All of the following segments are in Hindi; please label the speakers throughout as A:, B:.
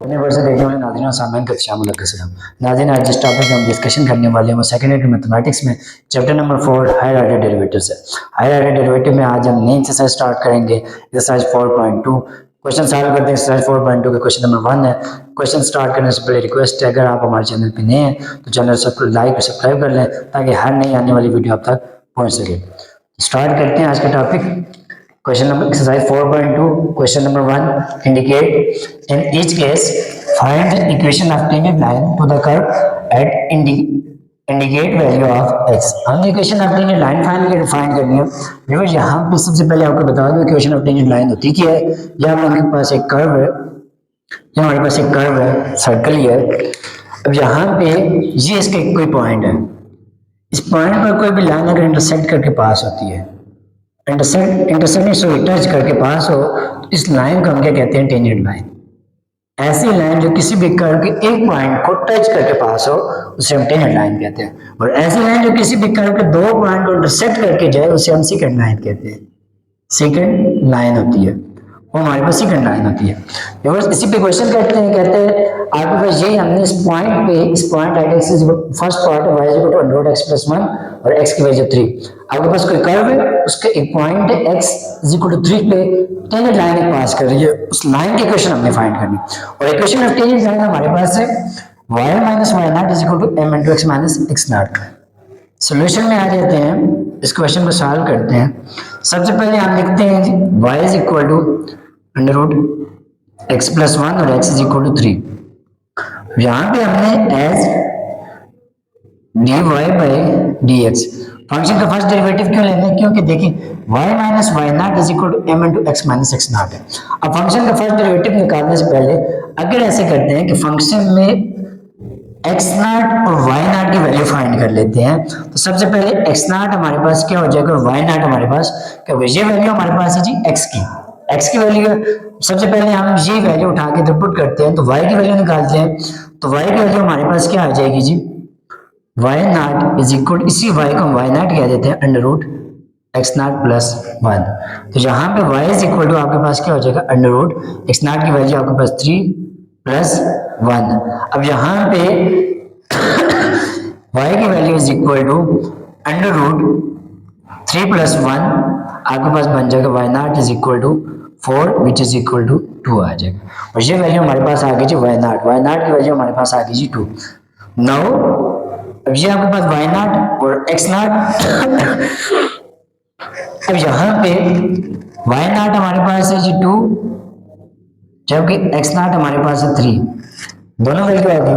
A: अपने वर्ष देखने वाले नाज़रीन और सामईन का शामिल नाज़रीन, आज जिस टॉपिक हम डिस्कशन करने वाले हैं वो सेकेंडरी मैथमेटिक्स में chapter number 4 higher order derivatives है। हायर ऑर्डर डेरिवेटिव में आज हम नई एक्सरसाइज स्टार्ट करेंगे, एक्सरसाइज 4.2। क्वेश्चन सॉल्व करते हैं। एक्सरसाइज 4.2 के क्वेश्चन नंबर 1 है। क्वेश्चन स्टार्ट करने से पहले रिक्वेस्ट है, अगर आप हमारे चैनल पर नए हैं तो चैनल सबको लाइक और सब्सक्राइब कर लें ताकि हर नई आने वाली वीडियो आप तक पहुँच सके। स्टार्ट करते हैं आज का topic. Question number exercise 4.2. Question number 1. Indicate in each case find the equation of tangent line to the curve at indicate value of x. हम equation of tangent line find करनी है। देखो यहाँ पे सबसे पहले आपको बता दूं इक्वेशन ऑफ टेंजेंट लाइन होती क्या है। यहाँ हमारे पास एक कर्व है, ये हमारे पास एक कर्व है, सर्कल ही है। अब यहाँ पे ये इसका कोई पॉइंट है, इस पॉइंट पर कोई भी लाइन अगर इंटरसेक्ट करके पास होती है, इंटरसेक्शन से टच करके पास हो तो इस लाइन को हम क्या कहते हैं, टेंजेंट लाइन। ऐसी लाइन जो किसी भी कर्व के एक पॉइंट को टच करके पास हो उसे हम टेंजेंट लाइन कहते हैं। और ऐसी लाइन जो किसी भी कर्व के दो पॉइंट को इंटरसेक्ट करके जाए उसे हम सेकंड लाइन कहते हैं। सेकंड लाइन होती है वो हमारे पास सेकंड लाइन होती है। इसी पे क्वेश्चन करते हैं, कहते हैं आपके पास यही हमने इस point at X first part y equal to under root x plus 1 और x की वैल्यू 3। आपके पास कोई कर्व है, उसका एक पॉइंट है x इक्वल टू 3 पे टेंजेंट लाइन एक पास कर रही है, उस लाइन की इक्वेशन हमने फाइंड करनी। और इक्वेशन ऑफ टेंजेंट लाइन हमारे पास है y minus Y not is equal to m into x minus x not. Solution में आ जाते हैं, इस क्वेश्चन को सॉल्व करते हैं। सबसे पहले हम लिखते हैं y is equal to under root X plus 1 और x इज इक्वल टू 3। यहाँ पे हमने as dy by dx function का फर्स्ट डेरिवेटिव क्यों लेना है, क्योंकि देखिए y minus Y not is equal to m into x minus x not है। अब फंक्शन का फर्स्ट डेरिवेटिव निकालने से पहले अगर ऐसे करते हैं कि फंक्शन में x नॉट और y नॉट की वैल्यू फाइंड कर लेते हैं, तो सबसे पहले x नॉट हमारे पास क्या हो जाएगा और y नॉट हमारे पास क्या होगा। ये वैल्यू हमारे पास है जी x की वैल्यू है। सबसे पहले हम ये वैल्यू उठा के पुट करते हैं तो y की वैल्यू निकालते हैं, तो y की वैल्यू हमारे पास क्या आ जाएगी जी, y नॉट इज इक्वल, इसी y को हम y नॉट कह देते हैं under root x not plus 1। तो यहाँ पे y इज इक्वल टू आपके पास क्या हो जाएगा अंडर रूट एक्स नॉट की वैल्यू आपके पास 3 प्लस 1। अब यहाँ पे y की value is equal to under root 3 plus 1 आपके पास बन जाएगा y not is equal to 4 which is equal to 2 आ जाएगा। और ये वैल्यू हमारे पास आ गई जी y नॉट की वैल्यू हमारे पास आ गई जी 2। नाउ अब ये आपके पास y नॉट और x नॉट अब यहाँ पे y नॉट हमारे पास है जी 2 जबकि x नॉट हमारे पास है 3, दोनों वैल्यू आ गई।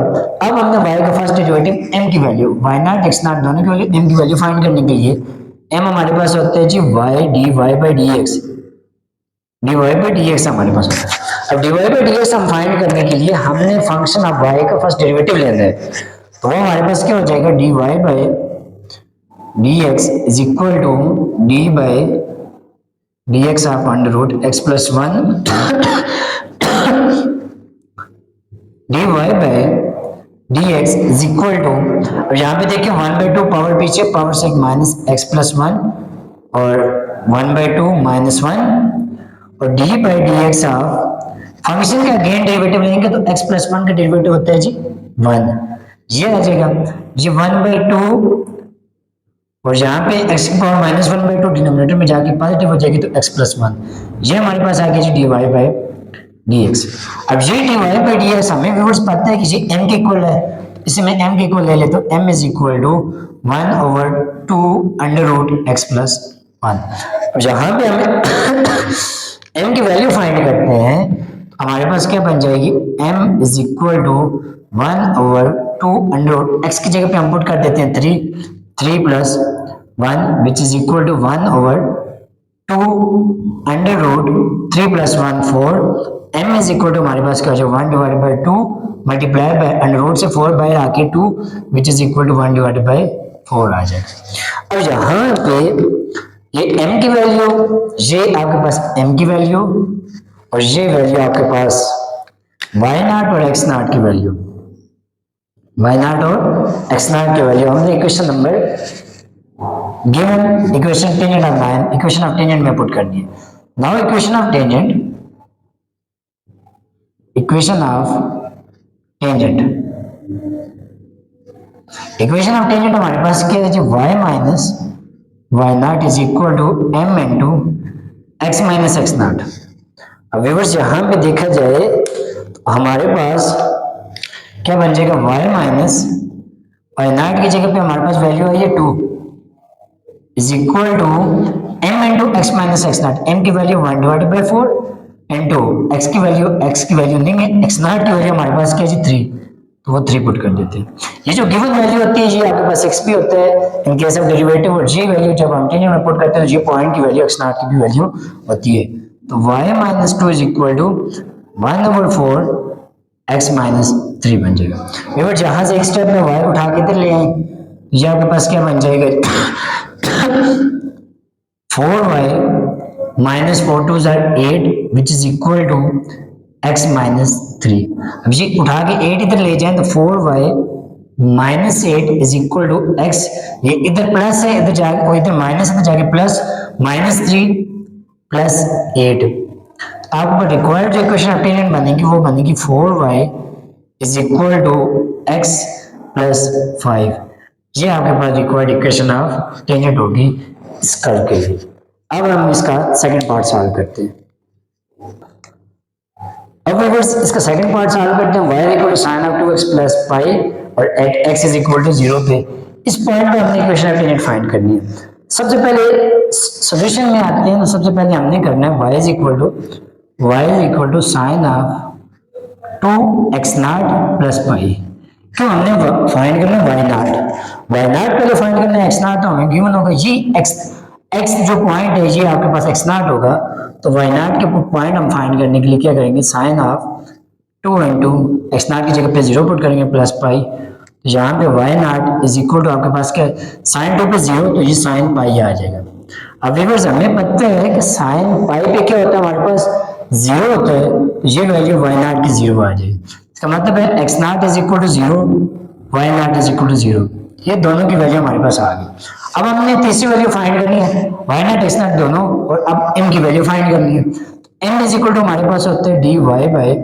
A: अब हमने y का फर्स्ट डेरिवेटिव m की value, y not x not दोनों की वैल्यू m की वैल्यू फाइंड करने के लिए m हमारे पास होता है जी y dy by dx, dy by dx हमारे पास होता है। अब dy बाई dx हम फाइंड करने के लिए हमने फंक्शन ऑफ y का फर्स्ट डेरिवेटिव लेना है, तो वो हमारे पास क्या हो जाएगा dy by dx is equal to d by dx of under root x plus 1 dy by dx is equal to, अब यहाँ पे देखिए 1/2 पावर पीछे पावर से माइनस x प्लस 1 और 1/2 माइनस 1 और d by dx of function का अगेन डेरिवेटिव लेंगे तो x प्लस 1 का डेरिवेटिव होता है जी 1, ये आ जाएगा ये 1/2 और यहाँ पे x की पावर माइनस 1/2 डिनोमिनेटर में जाके पॉजिटिव हो जाएगी तो x प्लस 1, ये हमारे पास आ गया जी dy बाई dx। अब ये dy बाई dx हमें व्यूअर्स पता है कि ये m के इक्वल है, इसे मैं m के इक्वल ले ले तो m is equal to 1/2 under root x plus 1। जहाँ पे हमें m की वैल्यू फाइंड करते हैं हमारे पास क्या बन जाएगी m is equal to 1/2 under root x की जगह पे हम पुट कर देते हैं 3 plus 1 which is equal to 1/2 under root 3 plus 1 4। m is equal to हमारे पास क्या हो जाएगा 1 divided by 2 multiply by under root से 4 बाय आके 2 which is equal to 1 divided by 4 आ जाएगा। अब यहाँ पे ये m की वैल्यू, ये आपके पास m की वैल्यू और ये वैल्यू आपके पास y नॉट और x नॉट की वैल्यू, y नॉट और x नॉट की वैल्यू हमने equation number given equation tangent of line equation of tangent में पुट करनी है। Now equation of tangent equation of tangent. Equation of tangent हमारे पास क्या है जी, y minus Y not is equal to m into x minus x not. अब व्यूअर्स यहाँ पे देखा जाए तो हमारे पास क्या बन जाएगा, y माइनस वाई नॉट की जगह पे हमारे पास वैल्यू आई है 2 is equal to m into x minus x not. m की value 1 divided by 4 into x की वैल्यू देंगे, x नॉट की वैल्यू हमारे पास क्या है 3, तो वो 3 पुट कर देते हैं। ये जो गिवन वैल्यू होती है ये आपके पास x भी होता है इन केस ऑफ डेरिवेटिव, और जी वैल्यू जब हम टेंजेंट में पुट करते हैं तो ये पॉइंट की वैल्यू x नॉट की भी वैल्यू होती है। तो y minus 2 is equal to 1/4 x minus 3 बन जाएगा। व्यूअर जहां से एक स्टेप में y उठा के इधर ले आए, ये आपके पास क्या बन जाएगा 4y minus 4 2 8 which is equal to x minus 3। अब ये उठा के 8 इधर ले जाएं तो 4y minus 8 is equal to x, ये इधर प्लस है इधर जाके, और इधर माइनस इधर जाके प्लस, माइनस 3 प्लस 8। आपको रिक्वायर्ड जो इक्वेशन ऑफ टेंजेंट बनेगी वो बनेगी 4y is equal to x plus 5। ये आपके पास रिक्वायर्ड इक्वेशन ऑफ टेंजेंट होगी इस कर्व के लिए। अब हम इसका सेकंड पार्ट सॉल्व करते हैं। अब अगर इसका सेकंड पार्ट सॉल्व करते हैं, y equal to sin of 2x plus pi और at x is equal to 0 पे, इस पॉइंट पे हमने इक्वेशन ऑफ टेंजेंट फाइंड करनी है। सबसे पहले सॉल्यूशन में आते हैं तो सबसे पहले हमने करना है y is equal to sin of 2x not plus pi. क्यों हमने फाइंड करना है y नॉट पहले फाइंड करना है, x नॉट तो हमें गिवन होगा ये x जो पॉइंट है ये आपके पास x नॉट होगा, तो y नॉट के पॉइंट हम फाइंड करने के लिए क्या करेंगे, sine of 2 into x not की जगह पे 0 पुट करेंगे प्लस पाई। तो यहाँ पे y not is equal to आपके पास क्या साइन 2 पे 0, तो ये साइन पाई आ जाएगा। अब व्यूअर्स हमें पता है कि साइन पाई पे क्या होता है, हमारे पास 0 होता है, तो ये वैल्यू y नॉट की 0 आ जाएगी। इसका मतलब है x not is equal to 0, y not is equal to 0, ये दोनों की वैल्यू हमारे पास आ गई। अब हमने तीसरी वैल्यू फाइंड करनी है, y नॉट x नॉट दोनों, और अब m की वैल्यू फाइंड करनी है। m इज इक्वल टू हमारे पास होता है dy बाई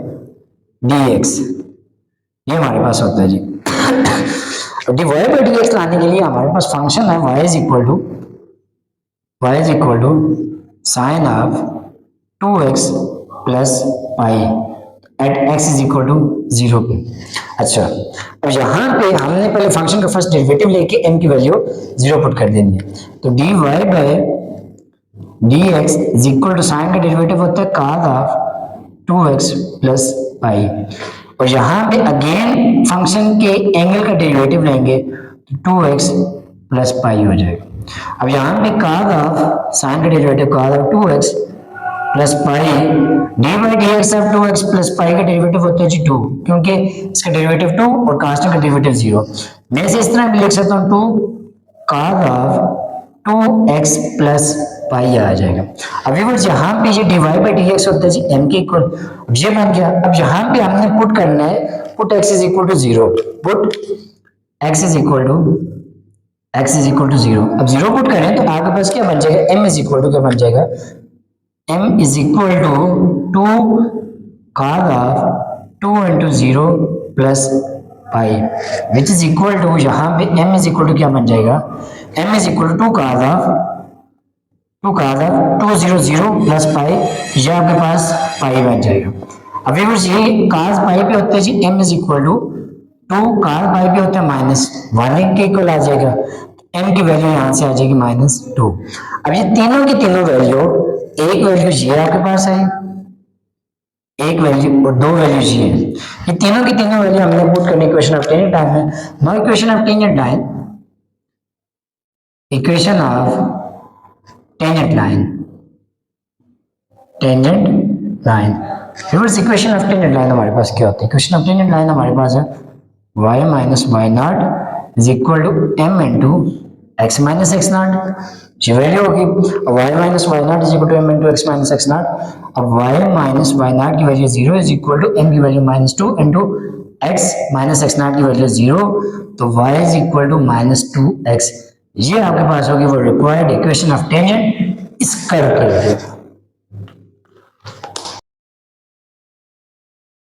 A: dx, ये हमारे पास होता है जी। dy बाई dx लाने के लिए हमारे पास फंक्शन है y is equal to sine of 2x plus pi at x is equal to 0 पे। अच्छा, अब यहाँ पे हमने पहले फंक्शन का फर्स्ट डेरिवेटिव लेके m की वैल्यू 0 पुट कर देनी है। तो dy by dx is equal to sine का डेरिवेटिव होता है cos of 2x plus pi, और यहाँ पे अगेन फंक्शन के एंगल का डेरिवेटिव लेंगे तो 2x प्लस पाई हो जाएगा। अब यहाँ पे cos ऑफ साइन का derivative cos of 2x plus pi, D by d x of 2x plus पाई का डेरिवेटिव होता है जी 2, क्योंकि इसका डेरिवेटिव 2 और कांस्टेंट का डेरिवेटिव 0। मैं इसे इस तरह भी लिख सकता हूँ 2 cos of 2x plus pi आ जाएगा। अब व्यूअर्स यहाँ पे ये d y by d x होता है जी m के इक्वल, अब ये बन गया। अब यहाँ पे हमने पुट करना है put x is equal to 0, put x is equal to 0। अब 0 पुट करें तो आपके पास क्या बन जाएगा, m इज इक्वल टू क्या बन जाएगा, m is equal to 2 cos of 2 into 0 plus pi which is equal to, यहाँ पे m इज इक्वल टू क्या बन जाएगा, m is equal to 2 cos of 2 0 0 plus pi, ये आपके पास पाई बन जाएगा। अब ये cos पाई पे होता है जी m is equal to 2 cos pi पे होता है -1 के इक्वल आ जाएगा, m की वैल्यू यहाँ से आ जाएगी -2। अब ये तीनों की तीनों वैल्यू, एक वैल्यू ये आपके पास है, एक वैल्यू और 2 वैल्यू ये है, ये तीनों की तीनों वैल्यू हमने पुट करने इक्वेशन ऑफ टेंजेंट लाइन में। Now equation of tangent line, equation of tangent line reverse equation of tangent line हमारे पास क्या होता है, इक्वेशन ऑफ टेंजेंट लाइन हमारे पास है y minus Y not is equal to m into x minus x not, ये वैल्यू होगी y minus Y not is equal to m into x minus x not. अब y माइनस वाई नॉट की value 0 is equal to m की value -2 into x minus x not की वैल्यू 0, तो y is equal to -2x, ये आपके पास होगी वो रिक्वायर्ड इक्वेशन ऑफ टेंजेंट इस कर्व के लिए।